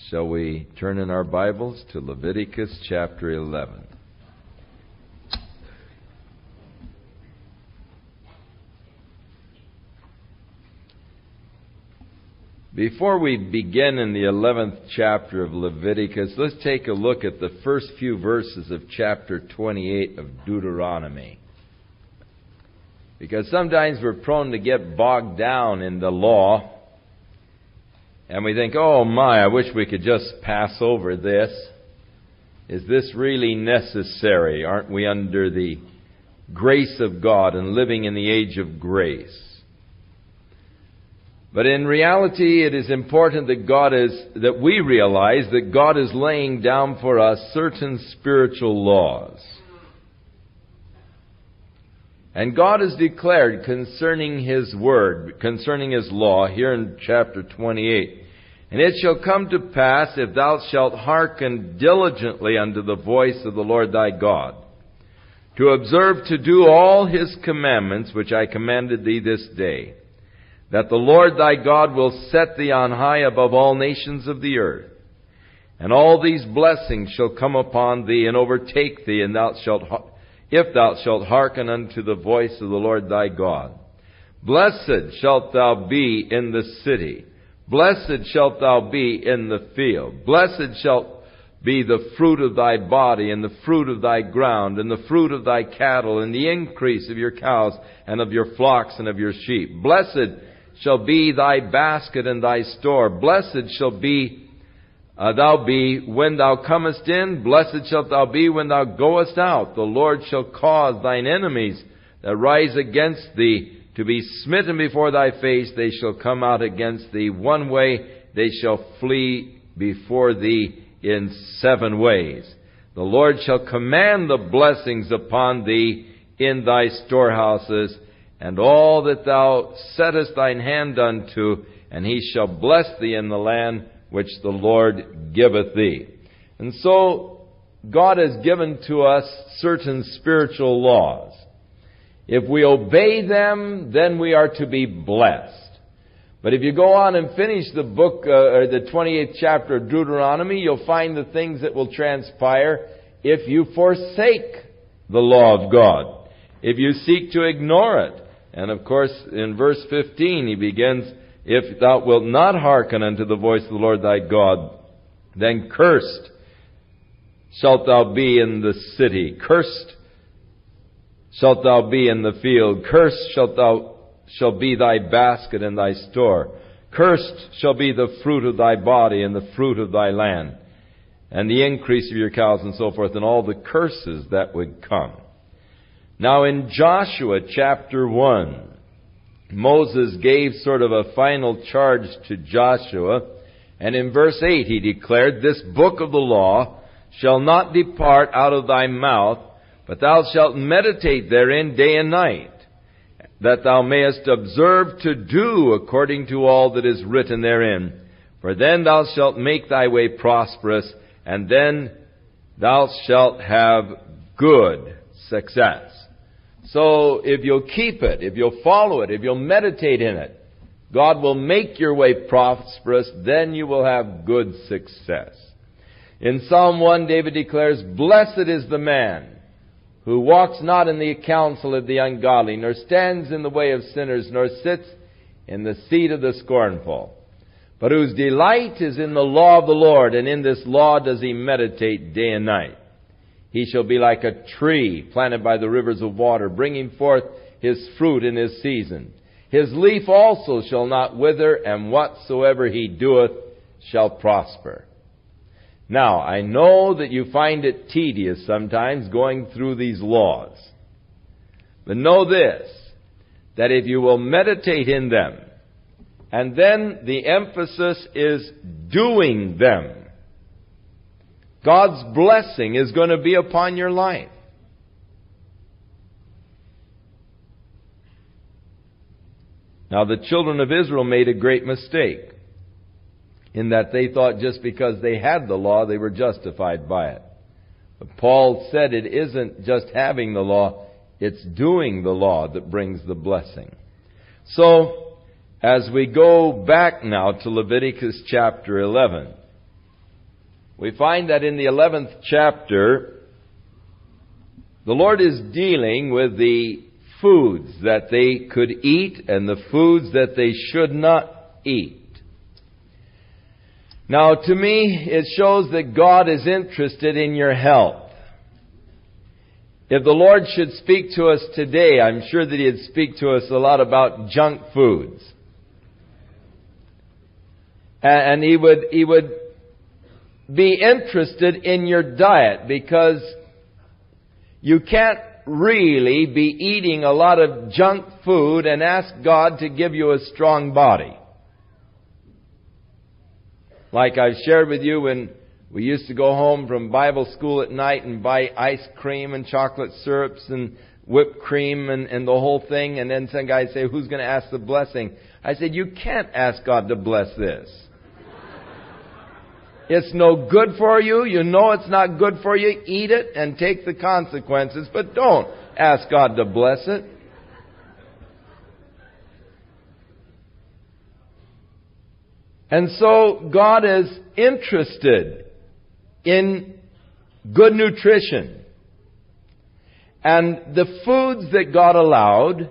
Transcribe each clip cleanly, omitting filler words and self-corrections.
Shall we turn in our Bibles to Leviticus chapter 11? Before we begin in the 11th chapter of Leviticus, let's take a look at the first few verses of chapter 28 of Deuteronomy. Because sometimes we're prone to get bogged down in the law, and we think, oh my, I wish we could just pass over this. Is this really necessary? Aren't we under the grace of God and living in the age of grace? But in reality, it is important that we realize that God is laying down for us certain spiritual laws. And God has declared concerning His Word, concerning His law, here in chapter 28, "And it shall come to pass, if thou shalt hearken diligently unto the voice of the Lord thy God, to observe to do all His commandments, which I commanded thee this day, that the Lord thy God will set thee on high above all nations of the earth. And all these blessings shall come upon thee and overtake thee, and if thou shalt hearken unto the voice of the Lord thy God. Blessed shalt thou be in the city. Blessed shalt thou be in the field. Blessed shalt be the fruit of thy body, and the fruit of thy ground, and the fruit of thy cattle, and the increase of your cows, and of your flocks, and of your sheep. Blessed shall be thy basket and thy store. Blessed shall thou be when thou comest in. Blessed shalt thou be when thou goest out. The Lord shall cause thine enemies that rise against thee to be smitten before thy face. They shall come out against thee one way. They shall flee before thee in 7 ways. The Lord shall command the blessings upon thee in thy storehouses, and all that thou settest thine hand unto, and He shall bless thee in the land which the Lord giveth thee." And so, God has given to us certain spiritual laws. If we obey them, then we are to be blessed. But if you go on and finish the book, or the 28th chapter of Deuteronomy, you'll find the things that will transpire if you forsake the law of God, if you seek to ignore it. And of course, in verse 15, he begins, "If thou wilt not hearken unto the voice of the Lord thy God, then cursed shalt thou be in the city. Cursed shalt thou be in the field. Cursed shall be thy basket and thy store. Cursed shall be the fruit of thy body and the fruit of thy land, and the increase of your cows," and so forth, and all the curses that would come. Now in Joshua chapter 1, Moses gave sort of a final charge to Joshua, and in verse 8 he declared, "This book of the law shall not depart out of thy mouth, but thou shalt meditate therein day and night, that thou mayest observe to do according to all that is written therein. For then thou shalt make thy way prosperous, and then thou shalt have good success." So if you'll keep it, if you'll follow it, if you'll meditate in it, God will make your way prosperous, then you will have good success. In Psalm 1, David declares, "Blessed is the man who walks not in the counsel of the ungodly, nor stands in the way of sinners, nor sits in the seat of the scornful, but whose delight is in the law of the Lord, and in this law does he meditate day and night. He shall be like a tree planted by the rivers of water, bringing forth his fruit in his season. His leaf also shall not wither, and whatsoever he doeth shall prosper." Now, I know that you find it tedious sometimes going through these laws. But know this, that if you will meditate in them, and then the emphasis is doing them, God's blessing is going to be upon your life. Now, the children of Israel made a great mistake in that they thought just because they had the law, they were justified by it. But Paul said it isn't just having the law, it's doing the law that brings the blessing. So, as we go back now to Leviticus chapter 11, we find that in the 11th chapter, the Lord is dealing with the foods that they could eat and the foods that they should not eat. Now, to me, it shows that God is interested in your health. If the Lord should speak to us today, I'm sure that He'd speak to us a lot about junk foods. And He would be interested in your diet, because you can't really be eating a lot of junk food and ask God to give you a strong body. Like I've shared with you, when we used to go home from Bible school at night and buy ice cream and chocolate syrups and whipped cream and the whole thing, and then some guy would say, who's going to ask the blessing? I said, you can't ask God to bless this. It's no good for you. You know it's not good for you. Eat it and take the consequences, but don't ask God to bless it. And so God is interested in good nutrition. And the foods that God allowed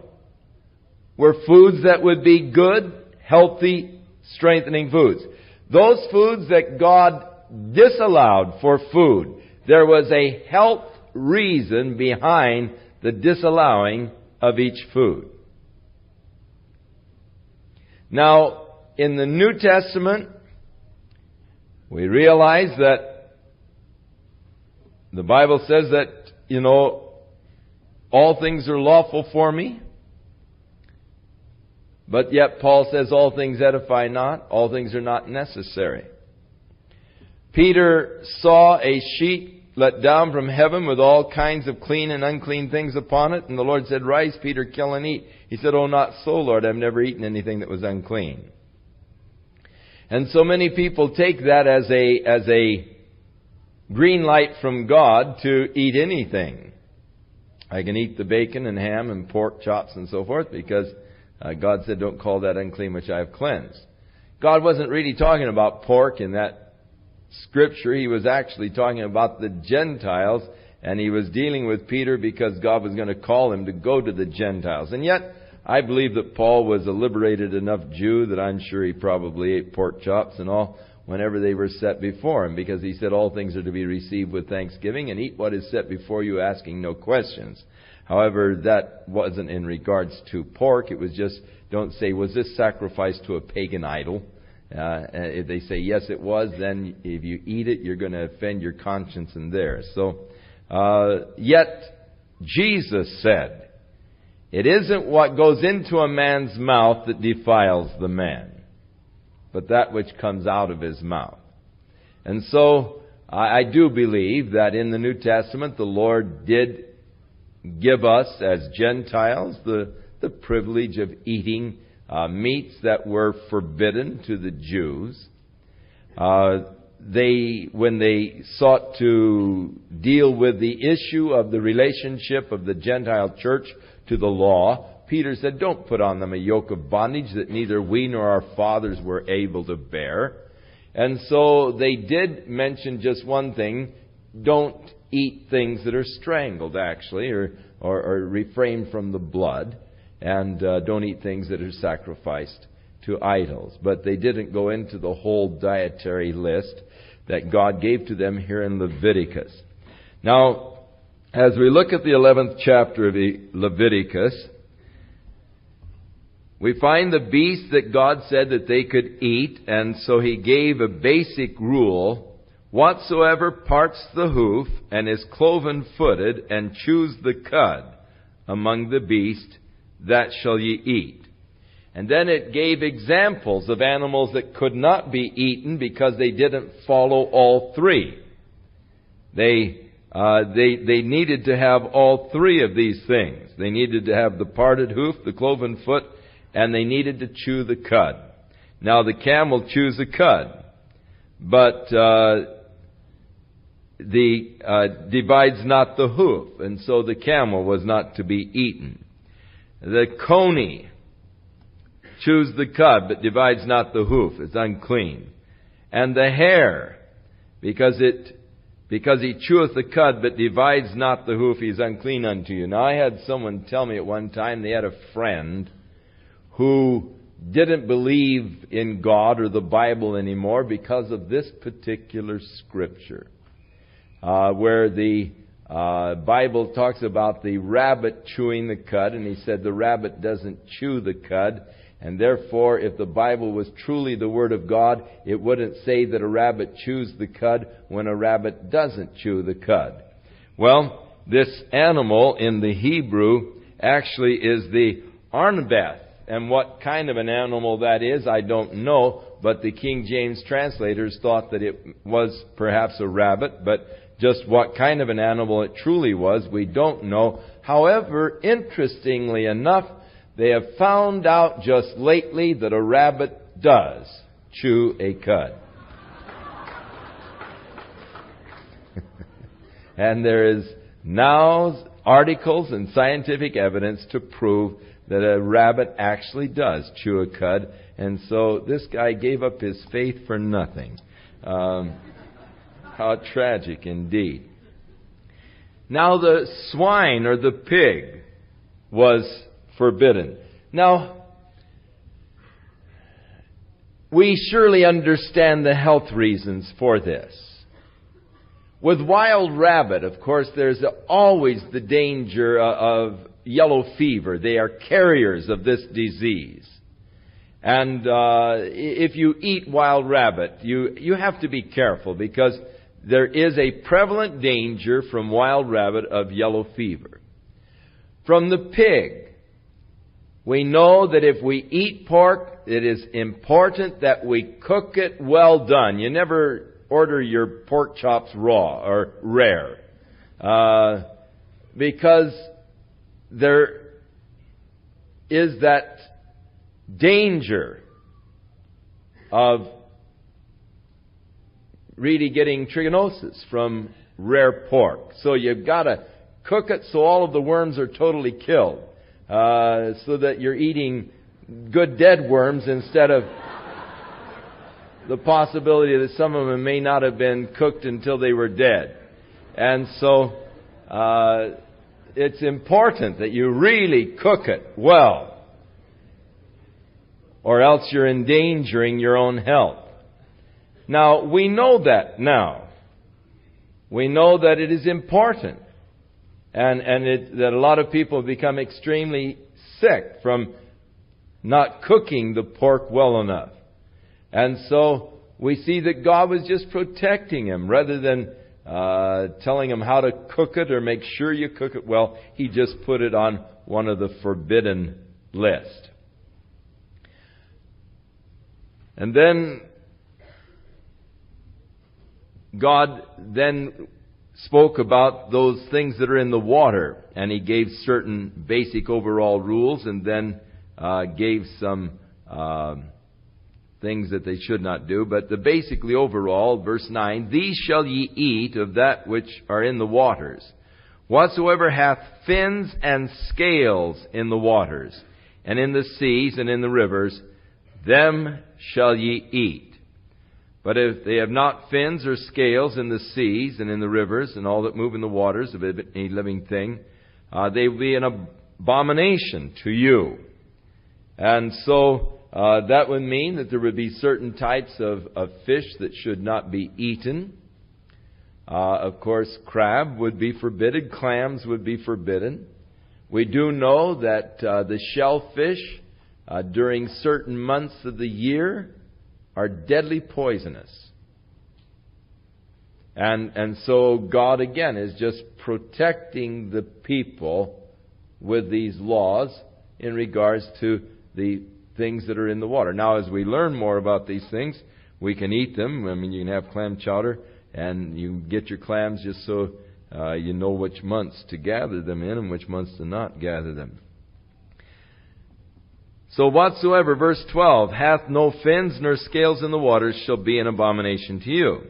were foods that would be good, healthy, strengthening foods. Those foods that God disallowed for food, there was a health reason behind the disallowing of each food. Now, in the New Testament, we realize that the Bible says that, all things are lawful for me. But yet Paul says all things edify not, all things are not necessary. Peter saw a sheet let down from heaven with all kinds of clean and unclean things upon it. And the Lord said, rise, Peter, kill and eat. He said, oh, not so, Lord, I've never eaten anything that was unclean. And so many people take that as a green light from God to eat anything. I can eat the bacon and ham and pork chops and so forth because God said, don't call that unclean which I have cleansed. God wasn't really talking about pork in that scripture. He was actually talking about the Gentiles, and He was dealing with Peter because God was going to call him to go to the Gentiles. And yet, I believe that Paul was a liberated enough Jew that I'm sure he probably ate pork chops and all whenever they were set before him, because he said all things are to be received with thanksgiving, and eat what is set before you, asking no questions. However, that wasn't in regards to pork. It was just, don't say, was this sacrificed to a pagan idol? If they say, yes, it was, then if you eat it, you're going to offend your conscience and theirs. So, yet, Jesus said, it isn't what goes into a man's mouth that defiles the man, but that which comes out of his mouth. And so, I do believe that in the New Testament, the Lord did give us as Gentiles the privilege of eating meats that were forbidden to the Jews. When they sought to deal with the issue of the relationship of the Gentile church to the law, Peter said, don't put on them a yoke of bondage that neither we nor our fathers were able to bear. And so they did mention just one thing: don't eat things that are strangled, actually, or refrain from the blood, and don't eat things that are sacrificed to idols. But they didn't go into the whole dietary list that God gave to them here in Leviticus. Now, as we look at the 11th chapter of Leviticus, we find the beast that God said that they could eat, and so He gave a basic rule: whatsoever parts the hoof and is cloven-footed and chews the cud among the beast, that shall ye eat. And then it gave examples of animals that could not be eaten because they didn't follow all three. They needed to have all three of these things. They needed to have the parted hoof, the cloven foot, and they needed to chew the cud. Now the camel chews the cud, but divides not the hoof, and so the camel was not to be eaten. The coney chews the cud, but divides not the hoof. It's unclean. And the hare because he cheweth the cud, but divides not the hoof, he is unclean unto you. Now, I had someone tell me at one time they had a friend who didn't believe in God or the Bible anymore because of this particular scripture, where the Bible talks about the rabbit chewing the cud, and he said the rabbit doesn't chew the cud, and therefore if the Bible was truly the Word of God, it wouldn't say that a rabbit chews the cud when a rabbit doesn't chew the cud. Well, this animal in the Hebrew actually is the arnabeth. And what kind of an animal that is, I don't know, but the King James translators thought that it was perhaps a rabbit, but just what kind of an animal it truly was, we don't know. However, interestingly enough, they have found out just lately that a rabbit does chew a cud. And there is now articles and scientific evidence to prove that a rabbit actually does chew a cud. And so this guy gave up his faith for nothing. How tragic indeed. Now the swine or the pig was forbidden. Now, we surely understand the health reasons for this. With wild rabbit, of course, there's always the danger of yellow fever. They are carriers of this disease. And if you eat wild rabbit, you have to be careful, because there is a prevalent danger from wild rabbit of yellow fever. From the pig, we know that if we eat pork, it is important that we cook it well done. You never order your pork chops raw or rare, because there is that danger of really getting trichinosis from rare pork. So you've got to cook it so all of the worms are totally killed, so that you're eating good dead worms instead of the possibility that some of them may not have been cooked until they were dead. And so it's important that you really cook it well, or else you're endangering your own health. Now, we know that now. We know that it is important, and that a lot of people have become extremely sick from not cooking the pork well enough. And so we see that God was just protecting him rather than telling him how to cook it or make sure you cook it well. He just put it on one of the forbidden list. And then God then spoke about those things that are in the water, and he gave certain basic overall rules, and then gave some things that they should not do. But the basically overall, verse 9, these shall ye eat of that which are in the waters. Whatsoever hath fins and scales in the waters, and in the seas and in the rivers, them shall ye eat. But if they have not fins or scales in the seas and in the rivers and all that move in the waters of any living thing, they will be an abomination to you. And so that would mean that there would be certain types of fish that should not be eaten. Of course, crab would be forbidden. Clams would be forbidden. We do know that the shellfish during certain months of the year are deadly poisonous. And so God again is just protecting the people with these laws in regards to the things that are in the water. Now, as we learn more about these things, we can eat them. I mean, you can have clam chowder, and you can get your clams just so you know which months to gather them in and which months to not gather them. So whatsoever, verse 12, hath no fins nor scales in the waters shall be an abomination to you.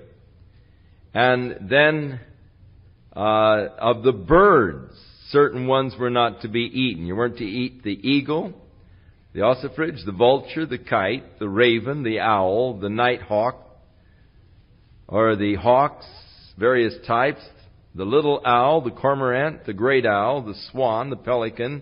And then of the birds, certain ones were not to be eaten. You weren't to eat the eagle, the ossifrage, the vulture, the kite, the raven, the owl, the nighthawk, or the hawks, various types, the little owl, the cormorant, the great owl, the swan, the pelican,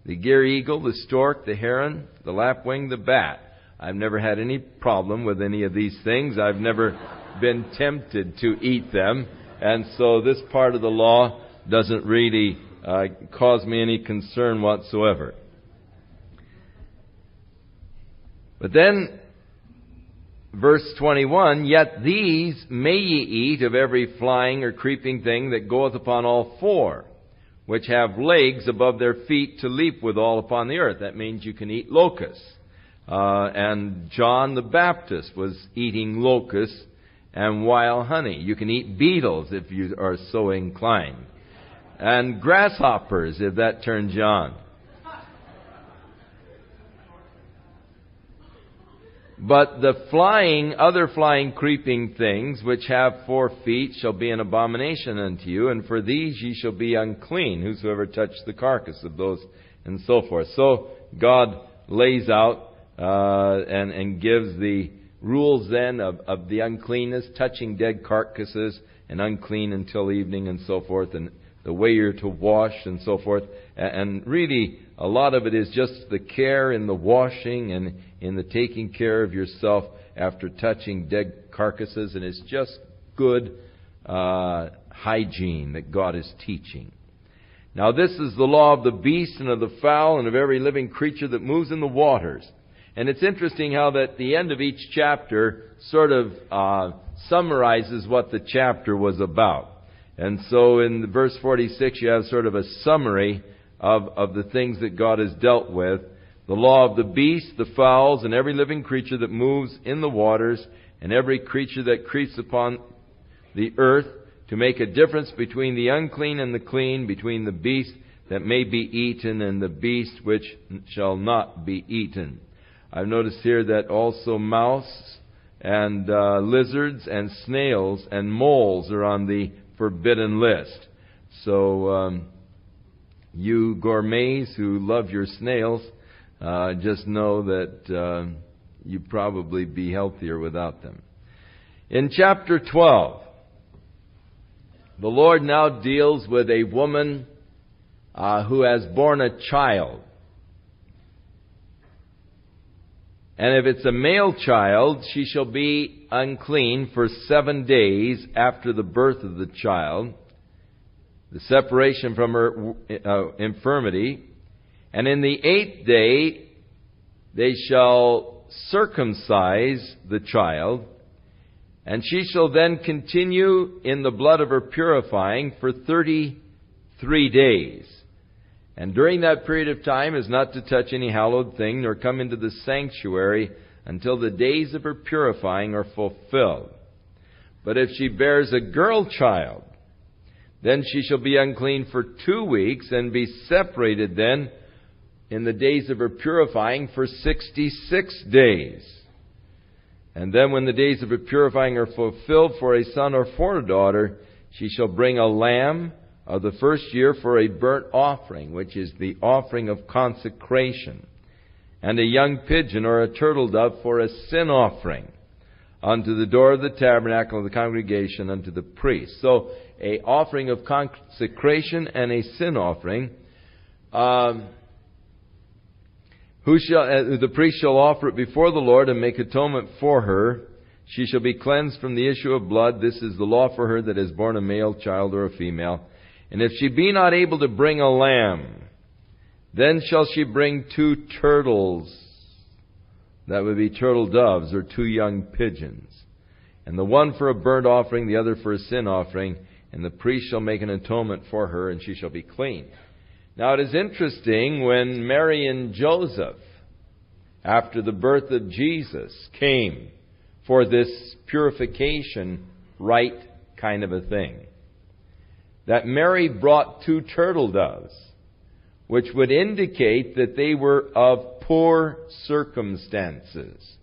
the gier eagle, the stork, the heron, the lapwing, the bat. I've never had any problem with any of these things. I've never been tempted to eat them. And so this part of the law doesn't really cause me any concern whatsoever. But then, verse 21, yet these may ye eat of every flying or creeping thing that goeth upon all four, which have legs above their feet to leap withal upon the earth. That means you can eat locusts. And John the Baptist was eating locusts and wild honey. You can eat beetles if you are so inclined. And grasshoppers, if that turns you on. But the other flying, creeping things, which have 4 feet, shall be an abomination unto you, and for these ye shall be unclean, whosoever touch the carcass of those, and so forth. So God lays out and gives the rules then of the uncleanness, touching dead carcasses, and unclean until evening, and so forth, and the way you're to wash, and so forth. And really, a lot of it is just the care in the washing and in the taking care of yourself after touching dead carcasses. And it's just good hygiene that God is teaching. Now this is the law of the beast and of the fowl and of every living creature that moves in the waters. And it's interesting how that the end of each chapter sort of summarizes what the chapter was about. And so in verse 46 you have sort of a summary of the things that God has dealt with. The law of the beast, the fowls, and every living creature that moves in the waters, and every creature that creeps upon the earth, to make a difference between the unclean and the clean, between the beast that may be eaten and the beast which shall not be eaten. I've noticed here that also mouse and lizards and snails and moles are on the forbidden list. So you gourmets who love your snails, just know that you'd probably be healthier without them. In chapter 12, the Lord now deals with a woman who has borne a child. And if it's a male child, she shall be unclean for 7 days after the birth of the child, the separation from her infirmity. And in the 8th day they shall circumcise the child, and she shall then continue in the blood of her purifying for 33 days. And during that period of time is not to touch any hallowed thing, nor come into the sanctuary until the days of her purifying are fulfilled. But if she bears a girl child, then she shall be unclean for 2 weeks, and be separated then in the days of her purifying for 66 days. And then when the days of her purifying are fulfilled for a son or for a daughter, she shall bring a lamb of the first year for a burnt offering, which is the offering of consecration, and a young pigeon or a turtle dove for a sin offering unto the door of the tabernacle of the congregation unto the priest. So, a offering of consecration and a sin offering. The priest shall offer it before the Lord and make atonement for her. She shall be cleansed from the issue of blood. This is the law for her that has borne a male child or a female. And if she be not able to bring a lamb, then shall she bring 2 turtles. That would be turtle doves, or 2 young pigeons. And the one for a burnt offering, the other for a sin offering. And the priest shall make an atonement for her, and she shall be clean. Now it is interesting when Mary and Joseph, after the birth of Jesus, came for this purification rite kind of a thing, that Mary brought 2 turtle doves, which would indicate that they were of poor circumstances.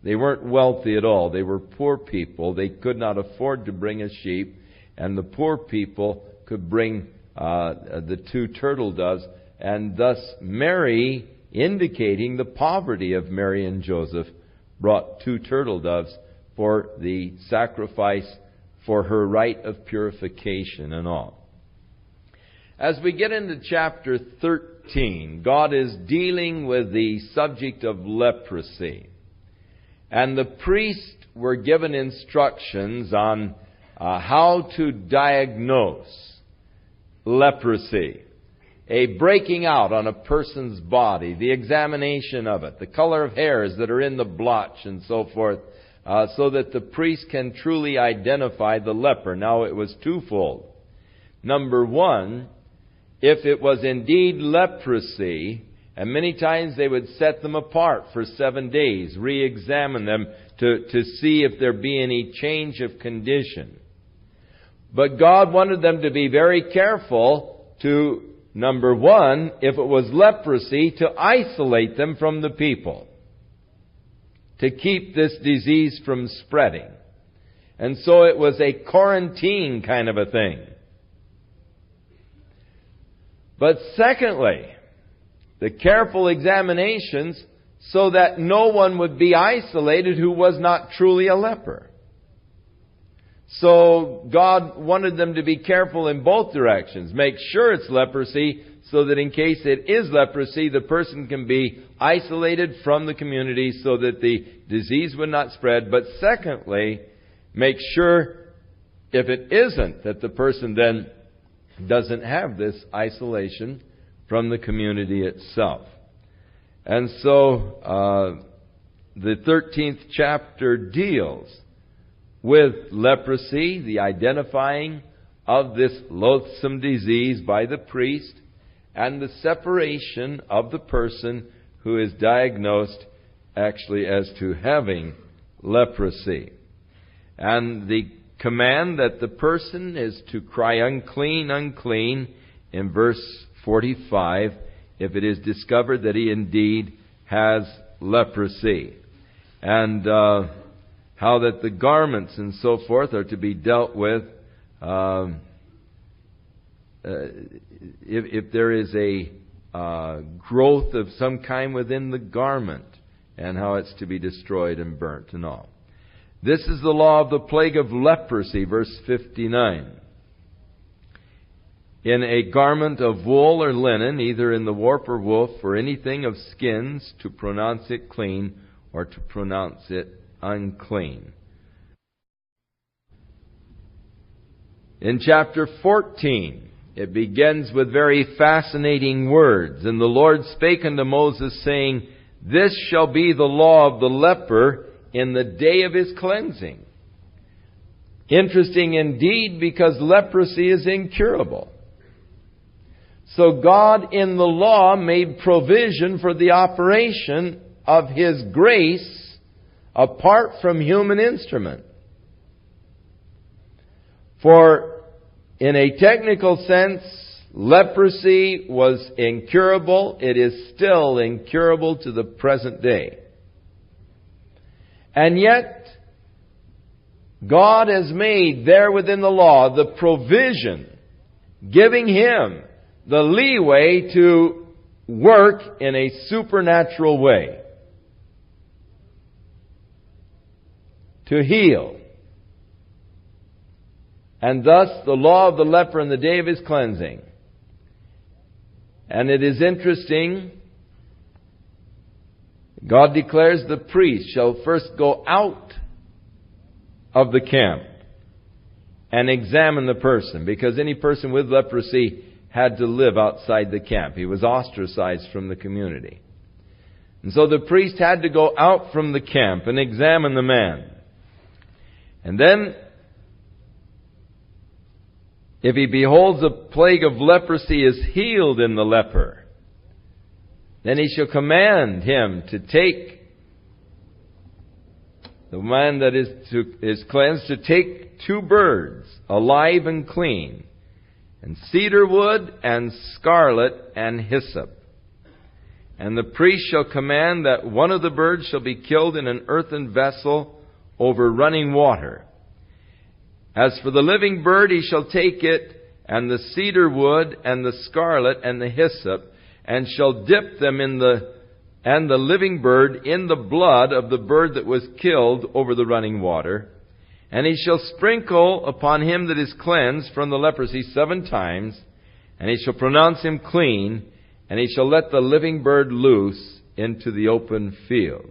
They weren't wealthy at all. They were poor people. They could not afford to bring a sheep, and the poor people could bring the 2 turtle doves, and thus Mary, indicating the poverty of Mary and Joseph, brought 2 turtle doves for the sacrifice for her rite of purification and all. As we get into chapter 13, God is dealing with the subject of leprosy. And the priests were given instructions on how to diagnose leprosy. A breaking out on a person's body, the examination of it, the color of hairs that are in the blotch and so forth, so that the priest can truly identify the leper. Now it was twofold. Number one, if it was indeed leprosy, and many times they would set them apart for 7 days, re-examine them to see if there be any change of condition. But God wanted them to be very careful to, number one, if it was leprosy, to isolate them from the people, to keep this disease from spreading. And so it was a quarantine kind of a thing. But secondly, the careful examinations so that no one would be isolated who was not truly a leper. So God wanted them to be careful in both directions. Make sure it's leprosy so that in case it is leprosy, the person can be isolated from the community so that the disease would not spread. But secondly, make sure if it isn't, that the person then doesn't have this isolation from the community itself. And so the 13th chapter deals with leprosy, the identifying of this loathsome disease by the priest, and the separation of the person who is diagnosed actually as to having leprosy. And the command that the person is to cry unclean, unclean, in verse 45, if it is discovered that he indeed has leprosy. And how that the garments and so forth are to be dealt with if there is a growth of some kind within the garment, and how it's to be destroyed and burnt and all. This is the law of the plague of leprosy, verse 59. In a garment of wool or linen, either in the warp or woof, or anything of skins, to pronounce it clean or to pronounce it unclean. In chapter 14, it begins with very fascinating words. And the Lord spake unto Moses, saying, This shall be the law of the leper in the day of his cleansing. Interesting indeed, because leprosy is incurable. So God in the law made provision for the operation of His grace apart from human instrument. For in a technical sense, leprosy was incurable. It is still incurable to the present day. And yet, God has made there within the law the provision, giving Him the leeway to work in a supernatural way, to heal. And thus the law of the leper in the day of his cleansing. And it is interesting, God declares the priest shall first go out of the camp and examine the person, because any person with leprosy had to live outside the camp. He was ostracized from the community. And so the priest had to go out from the camp and examine the man. And then, if he beholds a plague of leprosy is healed in the leper, then he shall command him to take, the man that is cleansed, to take 2 birds, alive and clean, and cedar wood, and scarlet, and hyssop. And the priest shall command that one of the birds shall be killed in an earthen vessel over running water. As for the living bird, he shall take it, and the cedar wood, and the scarlet, and the hyssop, and shall dip them in the and the living bird in the blood of the bird that was killed over the running water. And he shall sprinkle upon him that is cleansed from the leprosy 7 times, and he shall pronounce him clean, and he shall let the living bird loose into the open field.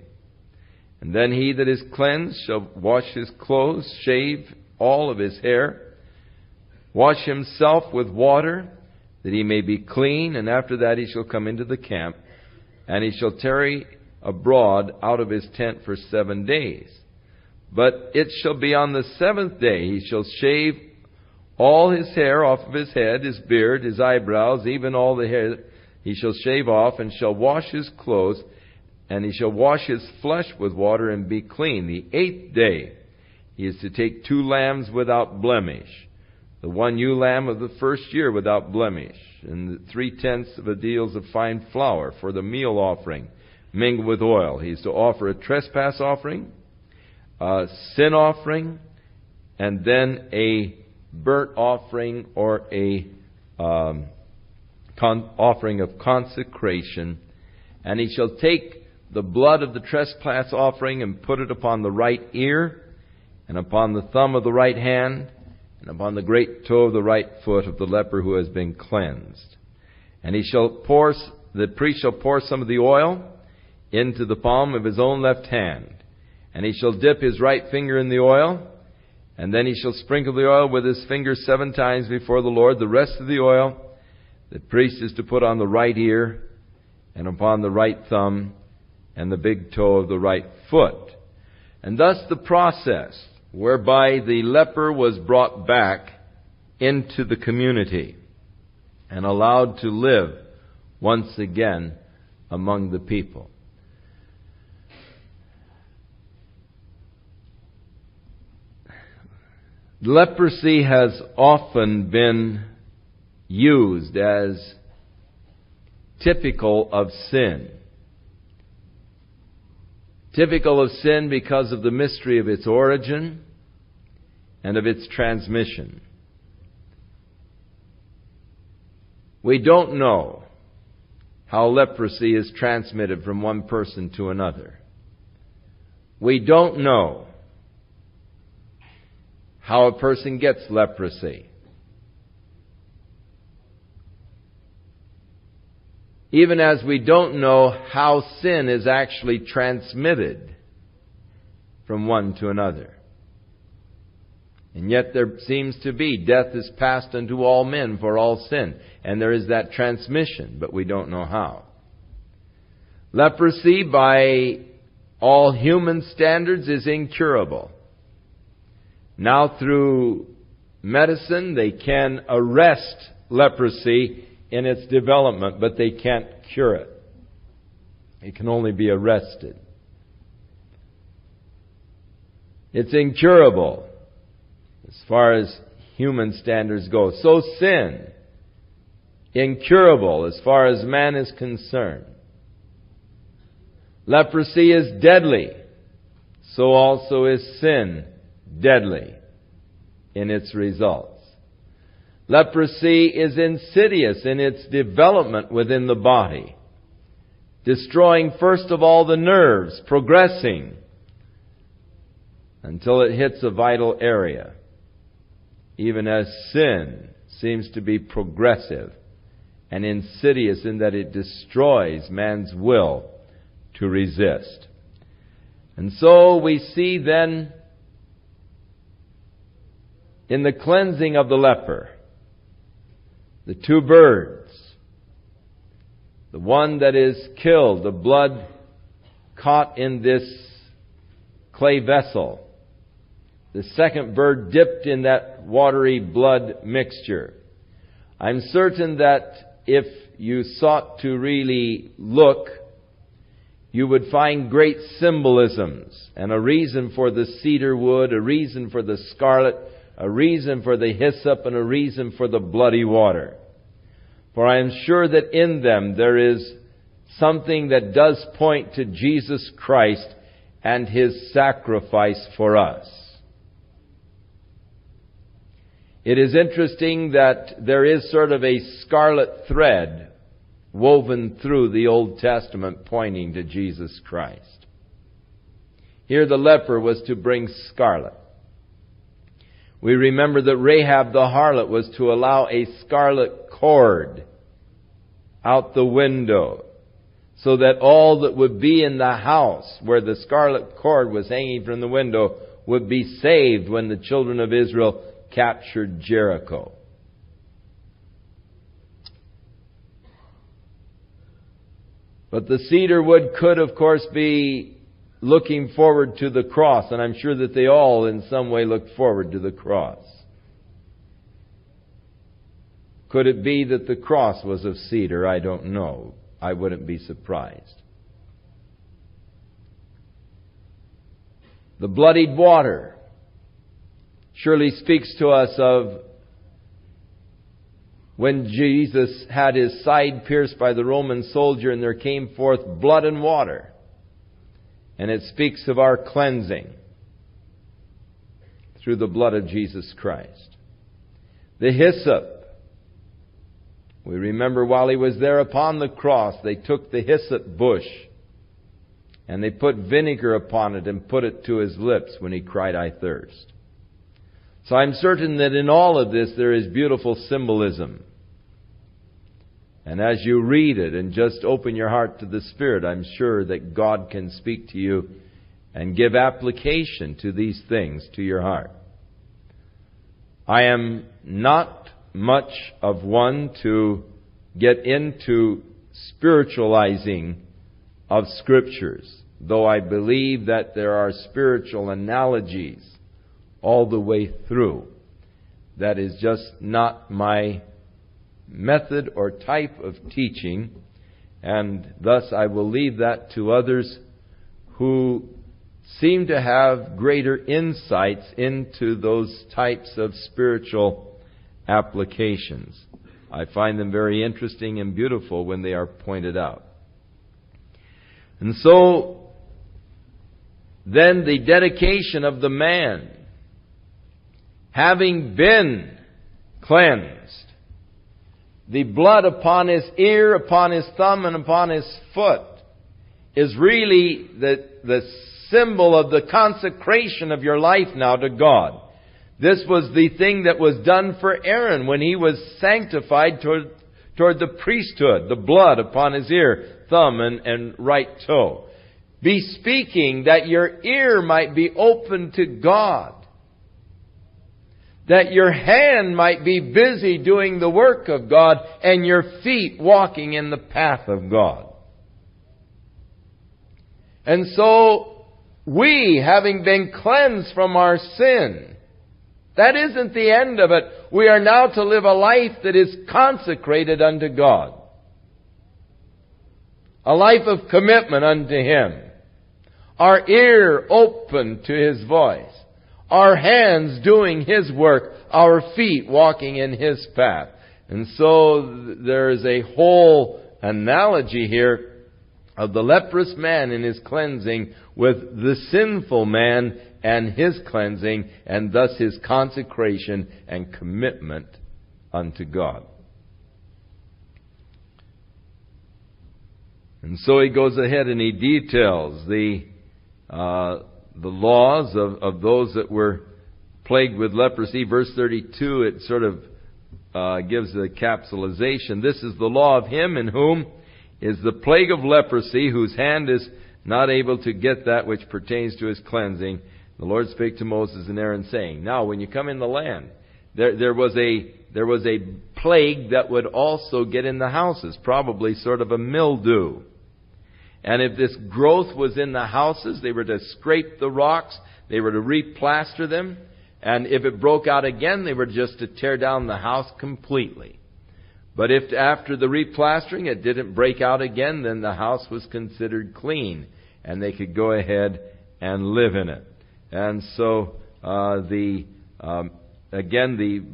And then he that is cleansed shall wash his clothes, shave all of his hair, wash himself with water, that he may be clean, and after that he shall come into the camp, and he shall tarry abroad out of his tent for 7 days. But it shall be on the 7th day he shall shave all his hair off of his head, his beard, his eyebrows, even all the hair he shall shave off, and shall wash his clothes, and he shall wash his flesh with water, and be clean. The 8th day he is to take 2 lambs without blemish, the 1 ewe lamb of the first year without blemish, and 3/10 of a deal of fine flour for the meal offering, mingled with oil. He is to offer a trespass offering, a sin offering, and then a burnt offering or a offering of consecration. And he shall take the blood of the trespass offering and put it upon the right ear, and upon the thumb of the right hand, and upon the great toe of the right foot of the leper who has been cleansed. And the priest shall pour some of the oil into the palm of his own left hand, and he shall dip his right finger in the oil, and then he shall sprinkle the oil with his finger 7 times before the Lord. The rest of the oil the priest is to put on the right ear, and upon the right thumb, and the big toe of the right foot. And thus the process whereby the leper was brought back into the community and allowed to live once again among the people. Leprosy has often been used as typical of sin. Typical of sin because of the mystery of its origin and of its transmission. We don't know how leprosy is transmitted from one person to another. We don't know how a person gets leprosy. Even as we don't know how sin is actually transmitted from one to another. And yet there seems to be death is passed unto all men for all sin. And there is that transmission, but we don't know how. Leprosy, by all human standards, is incurable. Now through medicine, they can arrest leprosy in its development, but they can't cure it. It can only be arrested. It's incurable as far as human standards go. So sin, incurable as far as man is concerned. Leprosy is deadly. So also is sin deadly in its results. Leprosy is insidious in its development within the body, destroying first of all the nerves, progressing until it hits a vital area, even as sin seems to be progressive and insidious in that it destroys man's will to resist. And so we see then in the cleansing of the leper, the 2 birds, the one that is killed, the blood caught in this clay vessel, the second bird dipped in that watery blood mixture. I'm certain that if you sought to really look, you would find great symbolisms and a reason for the cedar wood, a reason for the scarlet, a reason for the hyssop, and a reason for the bloody water. For I am sure that in them there is something that does point to Jesus Christ and His sacrifice for us. It is interesting that there is sort of a scarlet thread woven through the Old Testament pointing to Jesus Christ. Here the leper was to bring scarlet. We remember that Rahab the harlot was to allow a scarlet cord out the window, so that all that would be in the house where the scarlet cord was hanging from the window would be saved when the children of Israel captured Jericho. But the cedar wood could, of course, be looking forward to the cross, and I'm sure that they all in some way looked forward to the cross. Could it be that the cross was of cedar? I don't know. I wouldn't be surprised. The bloodied water surely speaks to us of when Jesus had His side pierced by the Roman soldier and there came forth blood and water. And it speaks of our cleansing through the blood of Jesus Christ. The hyssop. We remember while He was there upon the cross, they took the hyssop bush and they put vinegar upon it and put it to His lips when He cried, "I thirst." So I'm certain that in all of this there is beautiful symbolism. And as you read it and just open your heart to the Spirit, I'm sure that God can speak to you and give application to these things to your heart. I am not much of one to get into spiritualizing of Scriptures, though I believe that there are spiritual analogies all the way through. That is just not my method or type of teaching, and thus I will leave that to others who seem to have greater insights into those types of spiritual applications. I find them very interesting and beautiful when they are pointed out. And so, then the dedication of the man, having been cleansed, the blood upon his ear, upon his thumb, and upon his foot is really the symbol of the consecration of your life now to God. This was the thing that was done for Aaron when he was sanctified toward the priesthood, the blood upon his ear, thumb, and right toe. Bespeaking that your ear might be open to God, that your hand might be busy doing the work of God, and your feet walking in the path of God. And so, we, having been cleansed from our sin, that isn't the end of it. We are now to live a life that is consecrated unto God. A life of commitment unto Him. Our ear open to His voice. Our hands doing His work. Our feet walking in His path. And so there is a whole analogy here of the leprous man in his cleansing with the sinful man and his cleansing, and thus his consecration and commitment unto God. And so he goes ahead and he details the laws of those that were plagued with leprosy. Verse 32, it sort of gives a capsulization. This is the law of him in whom is the plague of leprosy, whose hand is not able to get that which pertains to his cleansing. The Lord spake to Moses and Aaron, saying, now when you come in the land, there was a plague that would also get in the houses, probably sort of a mildew. And if this growth was in the houses, they were to scrape the rocks, they were to replaster them, and if it broke out again, they were just to tear down the house completely. But if after the replastering it didn't break out again, then the house was considered clean, and they could go ahead and live in it. And so the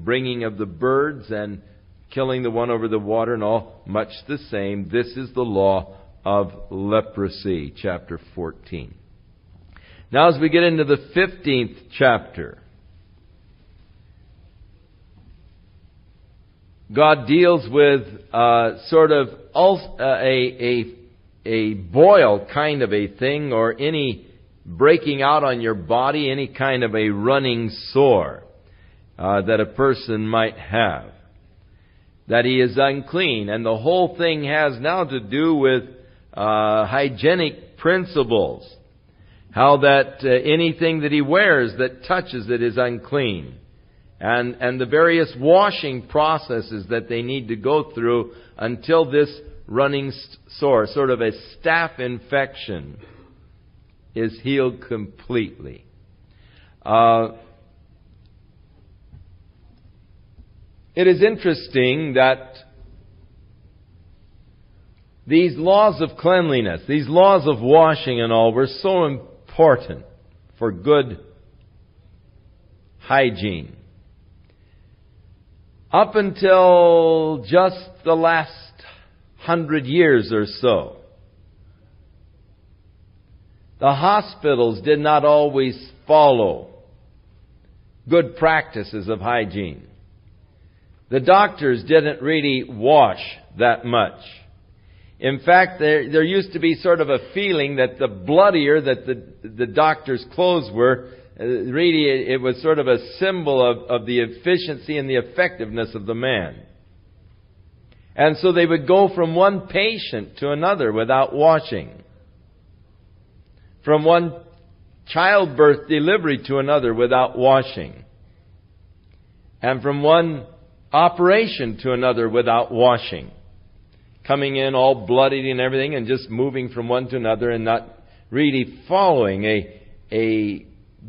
bringing of the birds and killing the one over the water and all, much the same. This is the law of leprosy, chapter 14. Now as we get into the 15th chapter, God deals with sort of a boil kind of a thing, or any breaking out on your body, any kind of a running sore that a person might have, that he is unclean. And the whole thing has now to do with hygienic principles. How that anything that he wears that touches it is unclean. And the various washing processes that they need to go through until this running sore, sort of a staph infection, is healed completely. It is interesting that these laws of cleanliness, these laws of washing and all, were so important for good hygiene. Up until just the last 100 years or so, the hospitals did not always follow good practices of hygiene. The doctors didn't really wash that much. In fact, there used to be sort of a feeling that the bloodier that the doctor's clothes were, really it was sort of a symbol of the efficiency and the effectiveness of the man. And so they would go from one patient to another without washing. From one childbirth delivery to another without washing. And from one operation to another without washing. Coming in all bloodied and everything and just moving from one to another and not really following a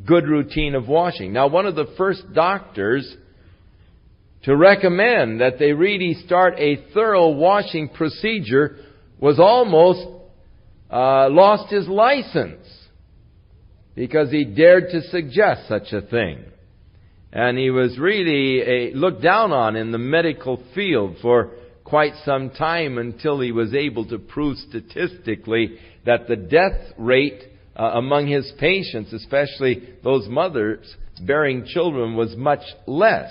good routine of washing. Now, one of the first doctors to recommend that they really start a thorough washing procedure was almost lost his license because he dared to suggest such a thing. And he was really looked down on in the medical field for quite some time until he was able to prove statistically that the death rate among his patients, especially those mothers bearing children, was much less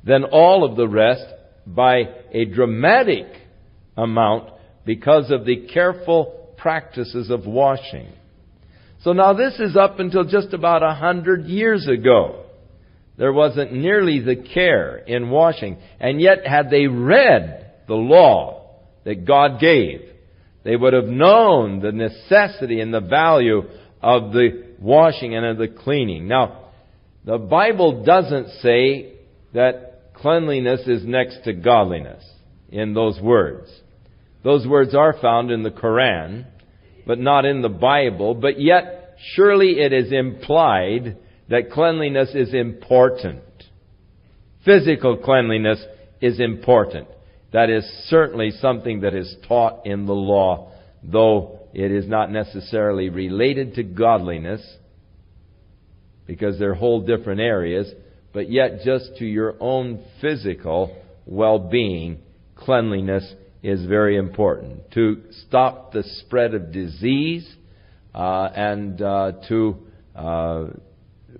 than all of the rest by a dramatic amount because of the careful practices of washing. So now this is up until just about 100 years ago. There wasn't nearly the care in washing. And yet, had they read the law that God gave, they would have known the necessity and the value of the washing and of the cleaning. Now, the Bible doesn't say that cleanliness is next to godliness in those words. Those words are found in the Quran, but not in the Bible. But yet, surely it is implied that cleanliness is important. Physical cleanliness is important. That is certainly something that is taught in the law, though it is not necessarily related to godliness, because they're whole different areas, but yet just to your own physical well-being, cleanliness is very important. To stop the spread of disease and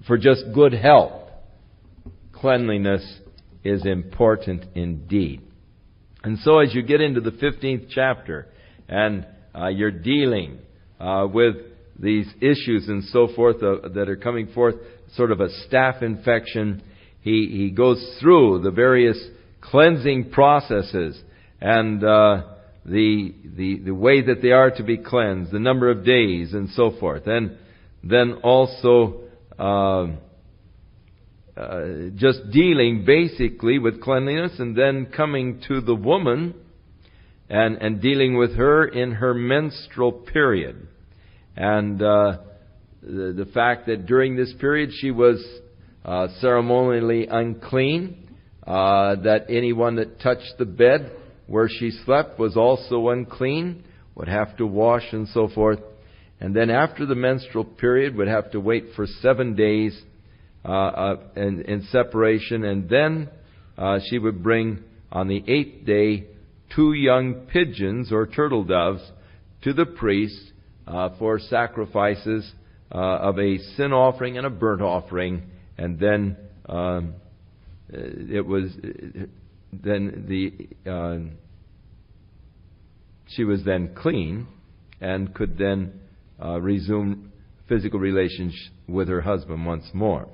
for just good health, cleanliness is important indeed. And so as you get into the 15th chapter and you're dealing with these issues and so forth that are coming forth, sort of a staph infection, he goes through the various cleansing processes and the way that they are to be cleansed, the number of days and so forth. And then also just dealing basically with cleanliness, and then coming to the woman and dealing with her in her menstrual period. And the fact that during this period she was ceremonially unclean, that anyone that touched the bed where she slept was also unclean, would have to wash and so forth. And then after the menstrual period would have to wait for 7 days in separation, and then she would bring on the 8th day 2 young pigeons or turtle doves to the priest for sacrifices of a sin offering and a burnt offering, and then it was she was then clean and could then resume physical relations with her husband once more.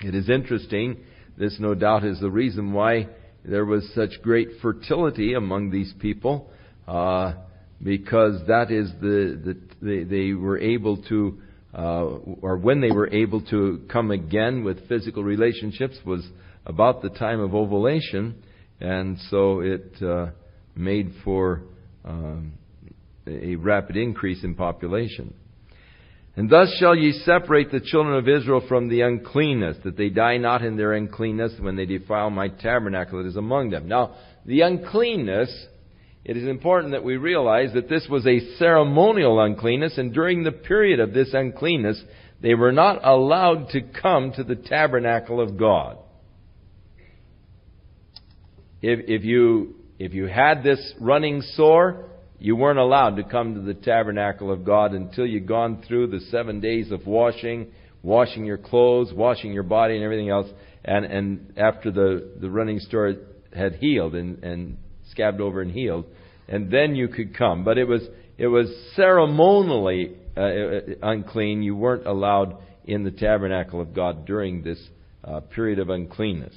It is interesting. This no doubt is the reason why there was such great fertility among these people, because that is they were able to, or when they were able to come again with physical relationships was about the time of ovulation, and so it made for a rapid increase in population. And thus shall ye separate the children of Israel from the uncleanness, that they die not in their uncleanness when they defile my tabernacle that is among them. Now, the uncleanness, it is important that we realize that this was a ceremonial uncleanness, and during the period of this uncleanness, they were not allowed to come to the tabernacle of God. If you had this running sore, you weren't allowed to come to the tabernacle of God until you'd gone through the 7 days of washing your clothes, washing your body and everything else, and after the running sore had healed and scabbed over and healed, and then you could come. But it was ceremonially unclean. You weren't allowed in the tabernacle of God during this period of uncleanness.